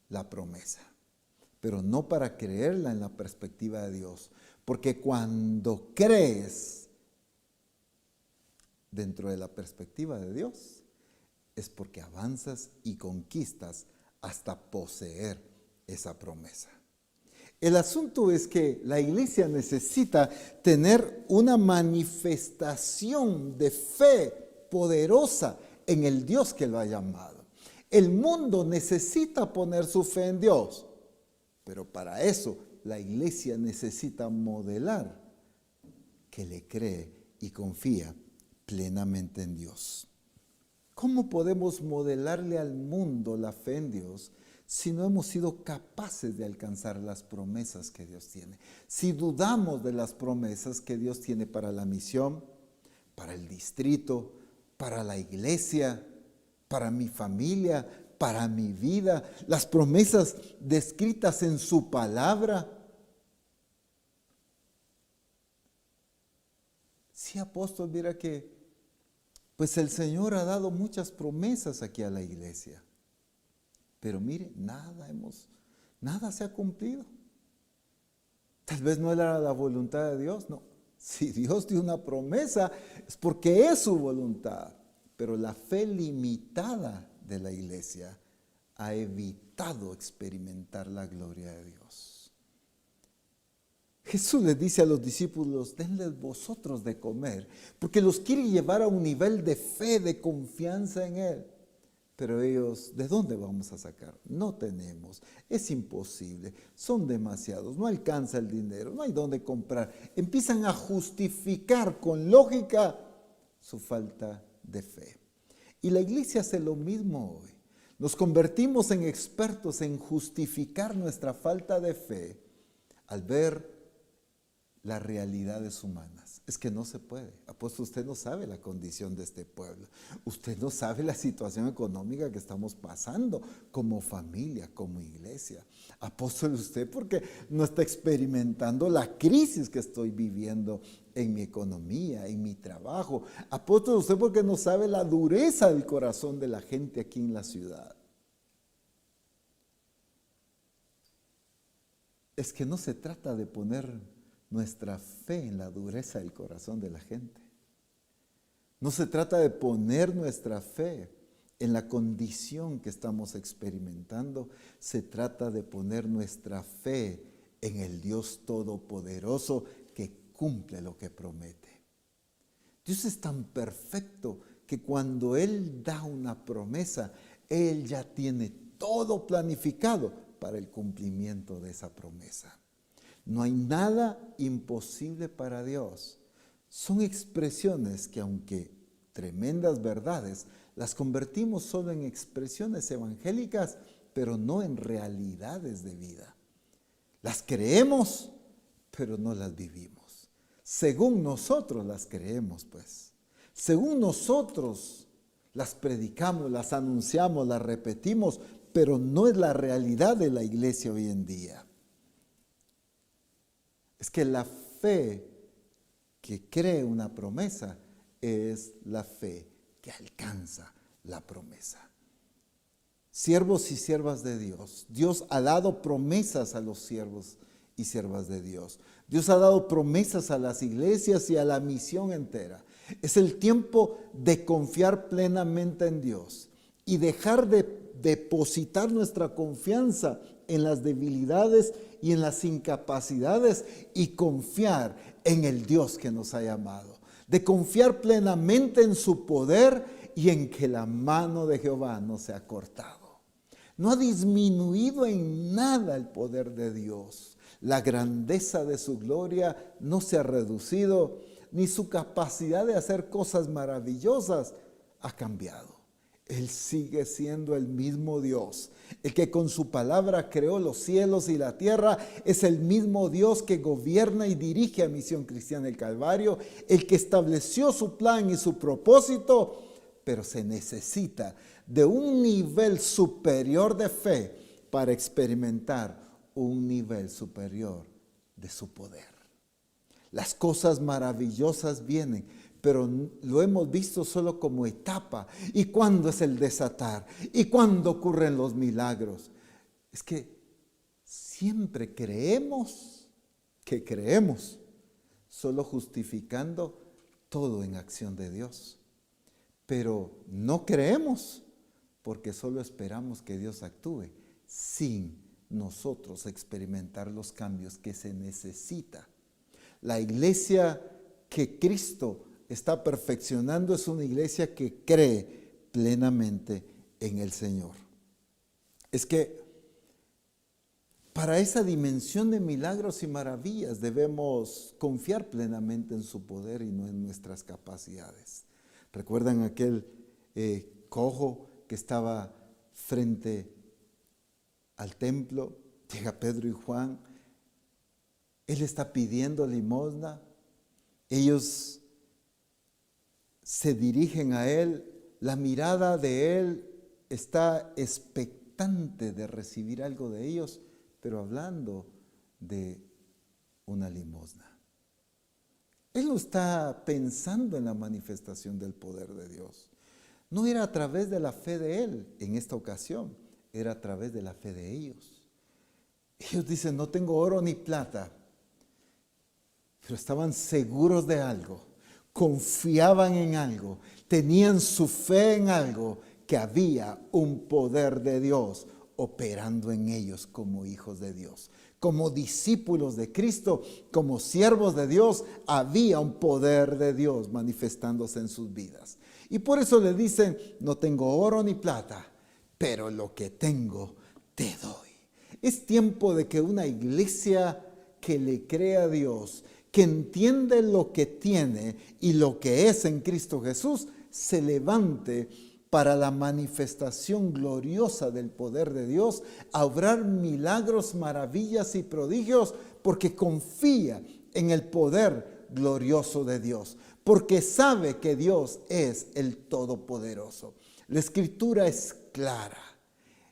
la promesa, pero no para creerla en la perspectiva de Dios, porque cuando crees dentro de la perspectiva de Dios, es porque avanzas y conquistas hasta poseer esa promesa. El asunto es que la iglesia necesita tener una manifestación de fe poderosa en el Dios que lo ha llamado. El mundo necesita poner su fe en Dios, pero para eso la iglesia necesita modelar que le cree y confía plenamente en Dios. ¿Cómo podemos modelarle al mundo la fe en Dios si no hemos sido capaces de alcanzar las promesas que Dios tiene? Si dudamos de las promesas que Dios tiene para la misión, para el distrito, para la iglesia, para mi familia, para mi vida, las promesas descritas en su palabra. Sí, apóstol, mira que pues el Señor ha dado muchas promesas aquí a la iglesia. Pero mire, nada se ha cumplido. Tal vez no era la voluntad de Dios, no. Si Dios dio una promesa, es porque es su voluntad. Pero la fe limitada de la iglesia ha evitado experimentar la gloria de Dios. Jesús les dice a los discípulos, denles vosotros de comer, porque los quiere llevar a un nivel de fe, de confianza en Él. Pero ellos, ¿de dónde vamos a sacar? No tenemos, es imposible, son demasiados, no alcanza el dinero, no hay dónde comprar. Empiezan a justificar con lógica su falta de fe. Y la iglesia hace lo mismo hoy. Nos convertimos en expertos en justificar nuestra falta de fe al ver las realidades humanas. Es que no se puede. Apóstol, usted no sabe la condición de este pueblo. Usted no sabe la situación económica que estamos pasando como familia, como iglesia. Apóstol, usted porque no está experimentando la crisis que estoy viviendo en mi economía, en mi trabajo. Apóstol, usted porque no sabe la dureza del corazón de la gente aquí en la ciudad. Es que no se trata de poner nuestra fe en la dureza del corazón de la gente. No se trata de poner nuestra fe en la condición que estamos experimentando. Se trata de poner nuestra fe en el Dios Todopoderoso que cumple lo que promete. Dios es tan perfecto que cuando Él da una promesa, Él ya tiene todo planificado para el cumplimiento de esa promesa. No hay nada imposible para Dios. Son expresiones que, aunque tremendas verdades, las convertimos solo en expresiones evangélicas, pero no en realidades de vida. Las creemos, pero no las vivimos. Según nosotros las creemos, pues. Según nosotros las predicamos, las anunciamos, las repetimos, pero no es la realidad de la iglesia hoy en día. Es que la fe que cree una promesa es la fe que alcanza la promesa. Siervos y siervas de Dios, Dios ha dado promesas a los siervos y siervas de Dios. Dios ha dado promesas a las iglesias y a la misión entera. Es el tiempo de confiar plenamente en Dios y dejar de depositar nuestra confianza en las debilidades y en las incapacidades y confiar en el Dios que nos ha llamado. De confiar plenamente en su poder y en que la mano de Jehová no se ha cortado. No ha disminuido en nada el poder de Dios. La grandeza de su gloria no se ha reducido, ni su capacidad de hacer cosas maravillosas ha cambiado. Él sigue siendo el mismo Dios. El que con su palabra creó los cielos y la tierra es el mismo Dios que gobierna y dirige a Misión Cristiana del Calvario, el que estableció su plan y su propósito, pero se necesita de un nivel superior de fe para experimentar un nivel superior de su poder. Las cosas maravillosas vienen, pero lo hemos visto solo como etapa. ¿Y cuándo es el desatar? ¿Y cuándo ocurren los milagros? Es que siempre creemos que creemos, solo justificando todo en acción de Dios. Pero no creemos porque solo esperamos que Dios actúe sin nosotros experimentar los cambios que se necesita. La iglesia que Cristo está perfeccionando es una iglesia que cree plenamente en el Señor. Es que para esa dimensión de milagros y maravillas debemos confiar plenamente en su poder y no en nuestras capacidades. ¿Recuerdan aquel cojo que estaba frente al templo? Llega Pedro y Juan. Él está pidiendo limosna. Ellos se dirigen a él. La mirada de él está expectante de recibir algo de ellos, pero hablando de una limosna. Él no está pensando en la manifestación del poder de Dios. No era a través de la fe de él en esta ocasión, era a través de la fe de ellos. Ellos dicen, no tengo oro ni plata, pero estaban seguros de algo, confiaban en algo, tenían su fe en algo, que había un poder de Dios operando en ellos como hijos de Dios. Como discípulos de Cristo, como siervos de Dios, había un poder de Dios manifestándose en sus vidas. Y por eso le dicen, no tengo oro ni plata, pero lo que tengo te doy. Es tiempo de que una iglesia que le cree a Dios, que entiende lo que tiene y lo que es en Cristo Jesús, se levante para la manifestación gloriosa del poder de Dios, a obrar milagros, maravillas y prodigios, porque confía en el poder glorioso de Dios, porque sabe que Dios es el Todopoderoso. La Escritura es clara.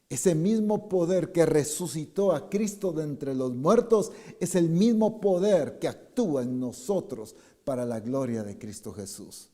Ese mismo poder que resucitó a Cristo de entre los muertos es el mismo poder que actúa en nosotros para la gloria de Cristo Jesús.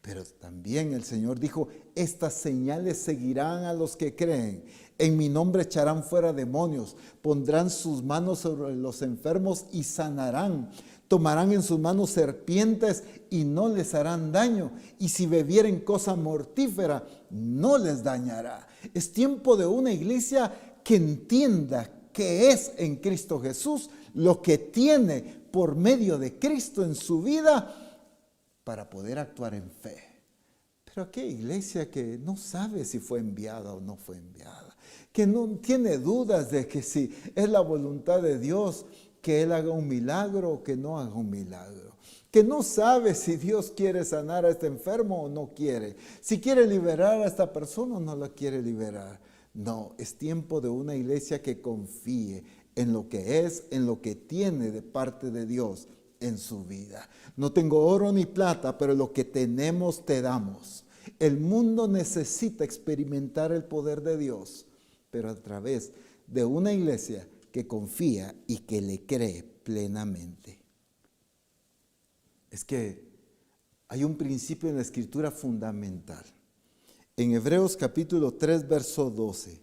Pero también el Señor dijo, estas señales seguirán a los que creen. En mi nombre echarán fuera demonios, pondrán sus manos sobre los enfermos y sanarán. Tomarán en sus manos serpientes y no les harán daño. Y si bebieren cosa mortífera, no les dañará. Es tiempo de una iglesia que entienda que es en Cristo Jesús lo que tiene por medio de Cristo en su vida para poder actuar en fe. Pero aquí hay iglesia que no sabe si fue enviada o no fue enviada, que no tiene dudas de que si es la voluntad de Dios que Él haga un milagro o que no haga un milagro, que no sabe si Dios quiere sanar a este enfermo o no quiere, si quiere liberar a esta persona o no la quiere liberar. No, es tiempo de una iglesia que confíe en lo que es, en lo que tiene de parte de Dios en su vida. No tengo oro ni plata, pero lo que tenemos te damos. El mundo necesita experimentar el poder de Dios, pero a través de una iglesia que confía y que le cree plenamente. Es que hay un principio en la Escritura fundamental. En Hebreos capítulo 3, verso 12.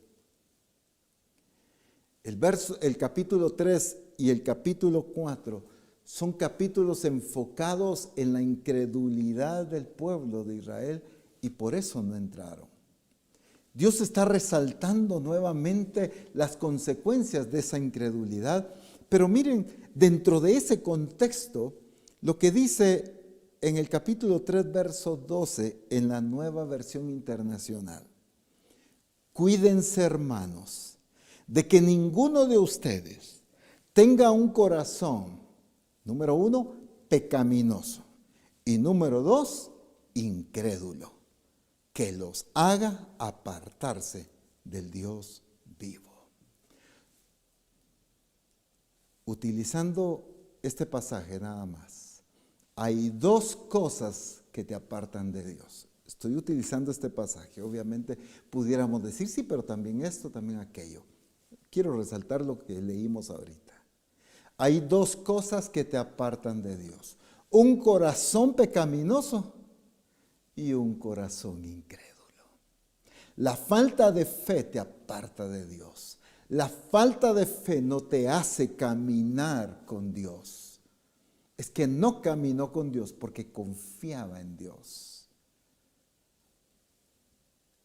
El capítulo 3 y el capítulo 4 son capítulos enfocados en la incredulidad del pueblo de Israel y por eso no entraron. Dios está resaltando nuevamente las consecuencias de esa incredulidad, pero miren, dentro de ese contexto, lo que dice en el capítulo 3, verso 12, en la Nueva Versión Internacional. Cuídense, hermanos, de que ninguno de ustedes tenga un corazón, número 1, pecaminoso, y número 2, incrédulo. que los haga apartarse del Dios vivo. Utilizando este pasaje nada más, hay dos cosas que te apartan de Dios. Estoy utilizando este pasaje, obviamente pudiéramos decir sí, pero también esto, también aquello. Quiero resaltar lo que leímos ahorita. Hay dos cosas que te apartan de Dios: un corazón pecaminoso y un corazón incrédulo. La falta de fe te aparta de Dios. La falta de fe no te hace caminar con Dios. Es que no caminó con Dios porque confiaba en Dios.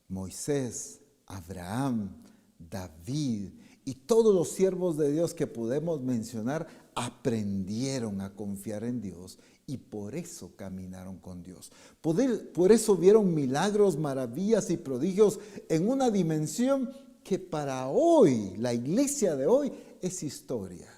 Moisés, Abraham, David y todos los siervos de Dios que podemos mencionar aprendieron a confiar en Dios y por eso caminaron con Dios. Por eso vieron milagros, maravillas y prodigios en una dimensión que para hoy, la iglesia de hoy, es historia.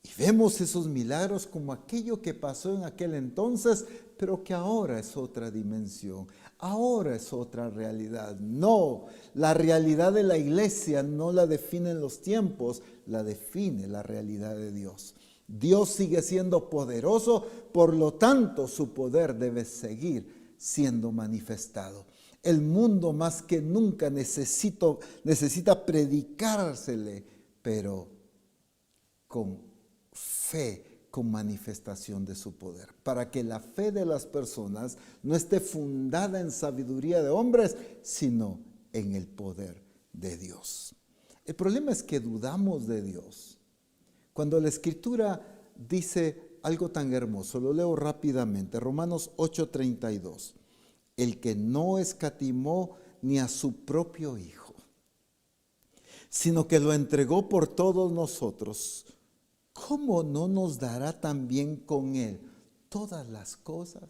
Y vemos esos milagros como aquello que pasó en aquel entonces, pero que ahora es otra dimensión, ahora es otra realidad. No, la realidad de la iglesia no la definen los tiempos, la define la realidad de Dios. Dios sigue siendo poderoso, por lo tanto su poder debe seguir siendo manifestado. El mundo más que nunca necesita predicársele, pero con fe, con manifestación de su poder, para que la fe de las personas no esté fundada en sabiduría de hombres, sino en el poder de Dios. El problema es que dudamos de Dios. Cuando la Escritura dice algo tan hermoso, lo leo rápidamente, Romanos 8:32, el que no escatimó ni a su propio Hijo, sino que lo entregó por todos nosotros, ¿cómo no nos dará también con Él todas las cosas?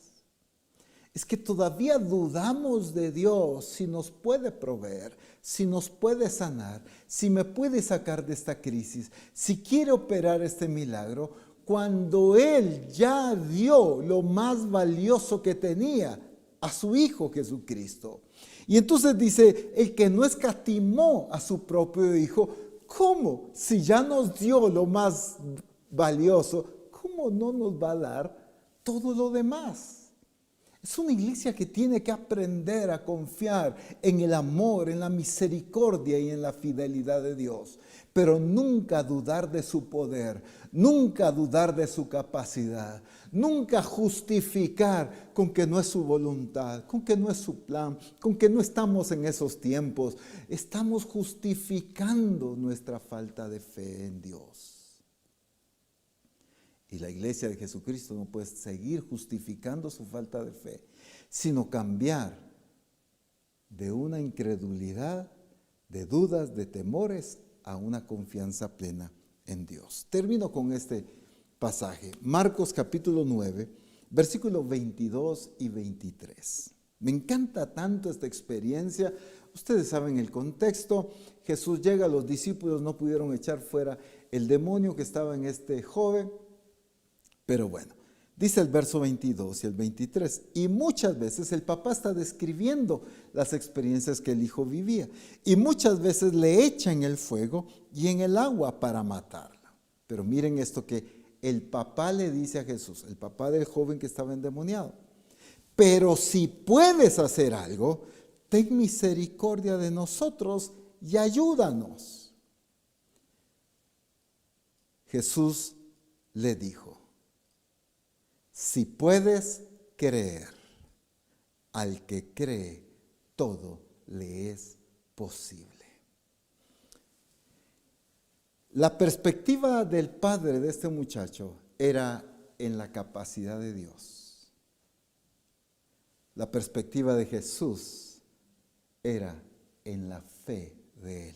Es que todavía dudamos de Dios, si nos puede proveer, si nos puede sanar, si me puede sacar de esta crisis, si quiere operar este milagro, cuando Él ya dio lo más valioso que tenía, a su Hijo Jesucristo. Y entonces dice, el que no escatimó a su propio Hijo, ¿cómo? Si ya nos dio lo más valioso, ¿cómo no nos va a dar todo lo demás? Es una iglesia que tiene que aprender a confiar en el amor, en la misericordia y en la fidelidad de Dios, pero nunca dudar de su poder, nunca dudar de su capacidad, nunca justificar con que no es su voluntad, con que no es su plan, con que no estamos en esos tiempos. Estamos justificando nuestra falta de fe en Dios. Y la iglesia de Jesucristo no puede seguir justificando su falta de fe, sino cambiar de una incredulidad, de dudas, de temores, a una confianza plena en Dios. Termino con este pasaje, Marcos capítulo 9, versículos 22 y 23. Me encanta tanto esta experiencia. Ustedes saben el contexto. Jesús llega, los discípulos no pudieron echar fuera el demonio que estaba en este joven. Pero bueno, dice el verso 22 y el 23, y muchas veces el papá está describiendo las experiencias que el hijo vivía, y muchas veces le echa en el fuego y en el agua para matarla. Pero miren esto que el papá le dice a Jesús, el papá del joven que estaba endemoniado, pero si puedes hacer algo, ten misericordia de nosotros y ayúdanos. Jesús le dijo, si puedes creer, al que cree, todo le es posible. La perspectiva del padre de este muchacho era en la capacidad de Dios. La perspectiva de Jesús era en la fe de Él.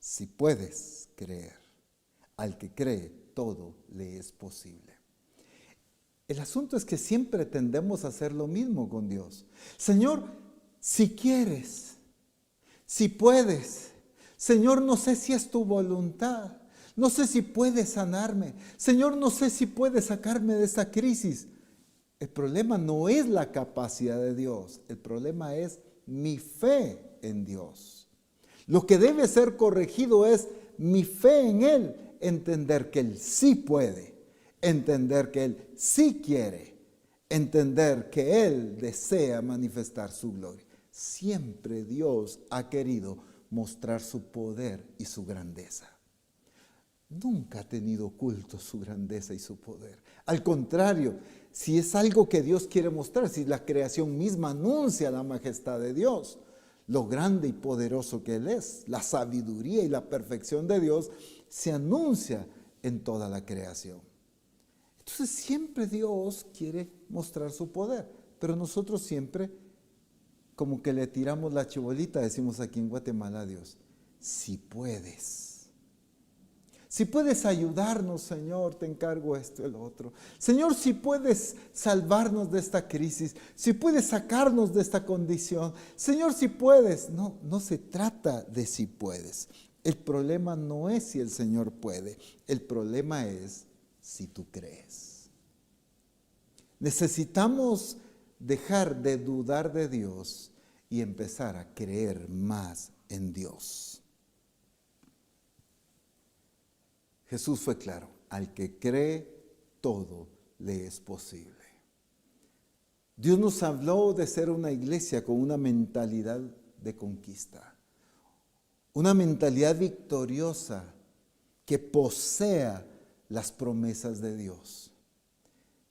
Si puedes creer, al que cree, todo le es posible. El asunto es que siempre tendemos a hacer lo mismo con Dios. Señor, si quieres, si puedes. Señor, no sé si es tu voluntad. No sé si puedes sanarme. Señor, no sé si puedes sacarme de esta crisis. El problema no es la capacidad de Dios, el problema es mi fe en Dios. Lo que debe ser corregido es mi fe en Él, entender que Él sí puede, entender que Él sí quiere, entender que Él desea manifestar su gloria. Siempre Dios ha querido mostrar su poder y su grandeza. Nunca ha tenido oculto su grandeza y su poder. Al contrario, si es algo que Dios quiere mostrar, si la creación misma anuncia la majestad de Dios, lo grande y poderoso que Él es, la sabiduría y la perfección de Dios se anuncia en toda la creación. Entonces siempre Dios quiere mostrar su poder, pero nosotros siempre como que le tiramos la chibolita, decimos aquí en Guatemala a Dios, si puedes. Si puedes ayudarnos, Señor, te encargo esto y el otro. Señor, si puedes salvarnos de esta crisis, si puedes sacarnos de esta condición. Señor, si puedes. No, no se trata de si puedes. El problema no es si el Señor puede. El problema es si tú crees. Necesitamos dejar de dudar de Dios y empezar a creer más en Dios. Jesús fue claro, al que cree, todo le es posible. Dios nos habló de ser una iglesia con una mentalidad de conquista, una mentalidad victoriosa que posea las promesas de Dios.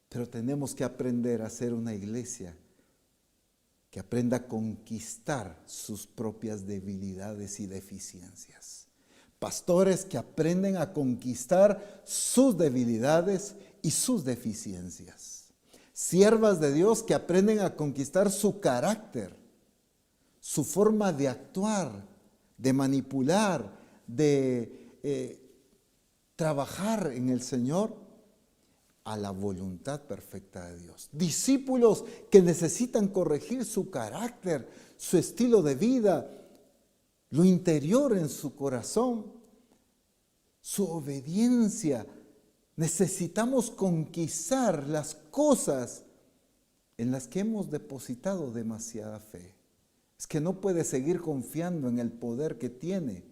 Pero tenemos que aprender a ser una iglesia que aprenda a conquistar sus propias debilidades y deficiencias. Pastores que aprenden a conquistar sus debilidades y sus deficiencias. Siervas de Dios que aprenden a conquistar su carácter, su forma de actuar, de manipular, de trabajar en el Señor a la voluntad perfecta de Dios. Discípulos que necesitan corregir su carácter, su estilo de vida, lo interior en su corazón, su obediencia. Necesitamos conquistar las cosas en las que hemos depositado demasiada fe. Es que no puedes seguir confiando en el poder que tiene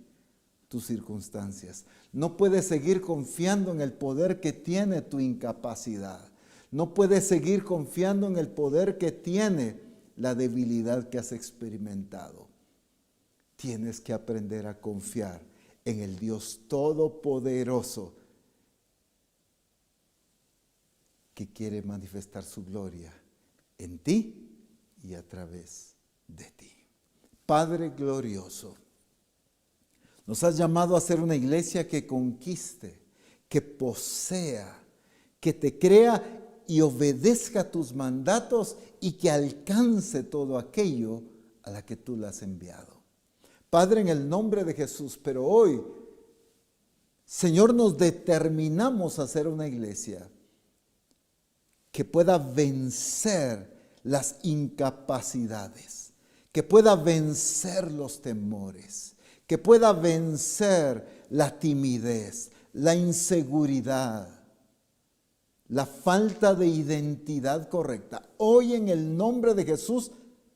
tus circunstancias. No puedes seguir confiando en el poder que tiene tu incapacidad. No puedes seguir confiando en el poder que tiene la debilidad que has experimentado. Tienes que aprender a confiar en el Dios Todopoderoso que quiere manifestar su gloria en ti y a través de ti. Padre glorioso, nos has llamado a ser una iglesia que conquiste, que posea, que te crea y obedezca tus mandatos y que alcance todo aquello a la que tú la has enviado. Padre, en el nombre de Jesús, pero hoy, Señor, nos determinamos a ser una iglesia que pueda vencer las incapacidades, que pueda vencer los temores, que pueda vencer la timidez, la inseguridad, la falta de identidad correcta. Hoy en el nombre de Jesús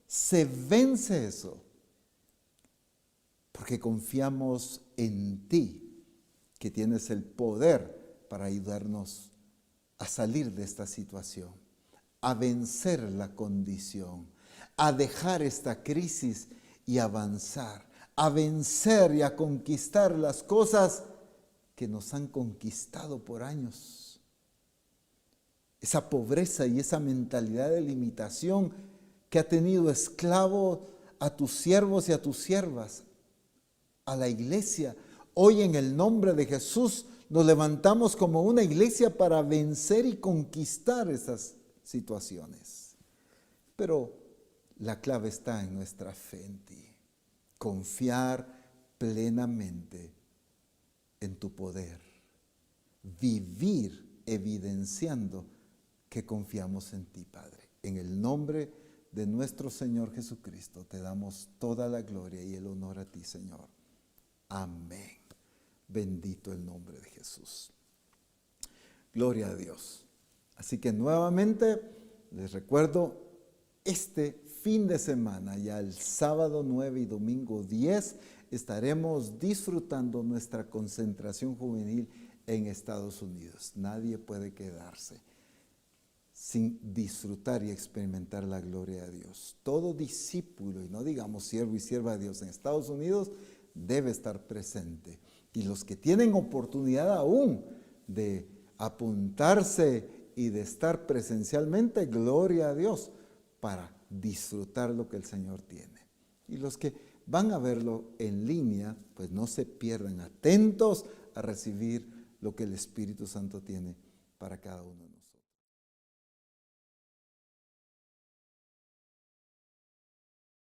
se vence eso, porque confiamos en ti, que tienes el poder para ayudarnos a salir de esta situación, a vencer la condición, a dejar esta crisis y avanzar, a vencer y a conquistar las cosas que nos han conquistado por años. Esa pobreza y esa mentalidad de limitación que ha tenido esclavo a tus siervos y a tus siervas, a la iglesia. Hoy en el nombre de Jesús nos levantamos como una iglesia para vencer y conquistar esas situaciones. Pero la clave está en nuestra fe en ti. Confiar plenamente en tu poder. Vivir evidenciando que confiamos en ti, Padre. En el nombre de nuestro Señor Jesucristo te damos toda la gloria y el honor a ti, Señor. Amén. Bendito el nombre de Jesús. Gloria a Dios. Así que nuevamente les recuerdo, este fin de semana, ya el sábado 9 y domingo 10, estaremos disfrutando nuestra concentración juvenil en Estados Unidos. Nadie puede quedarse sin disfrutar y experimentar la gloria de Dios. Todo discípulo, y no digamos siervo y sierva de Dios en Estados Unidos, debe estar presente. Y los que tienen oportunidad aún de apuntarse y de estar presencialmente, gloria a Dios, para disfrutar lo que el Señor tiene. Y los que van a verlo en línea, pues no se pierdan, atentos a recibir lo que el Espíritu Santo tiene para cada uno de nosotros.